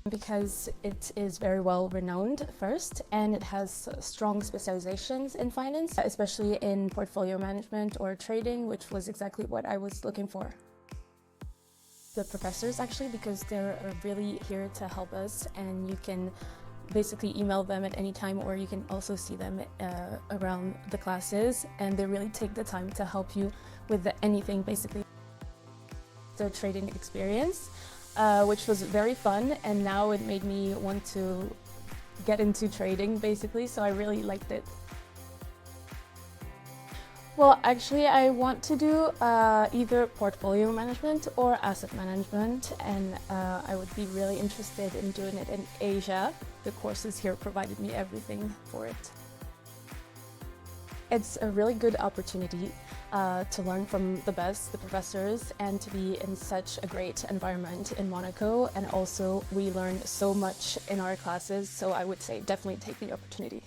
Because it is very well renowned first, and it has strong specializations in finance, especially in portfolio management or trading, which was exactly what I was looking for. The professors, actually, because they're really here to help us, and you can basically email them at any time, or you can also see them around the classes, and they really take the time to help you with anything, basically. The trading experience, which was very fun, and now it made me want to get into trading, basically, so I really liked it. Well, actually, I want to do either portfolio management or asset management, and I would be really interested in doing it in Asia. The courses here provided me everything for it. It's a really good opportunity to learn from the best, the professors, and to be in such a great environment in Monaco. And also, we learn so much in our classes, so I would say definitely take the opportunity.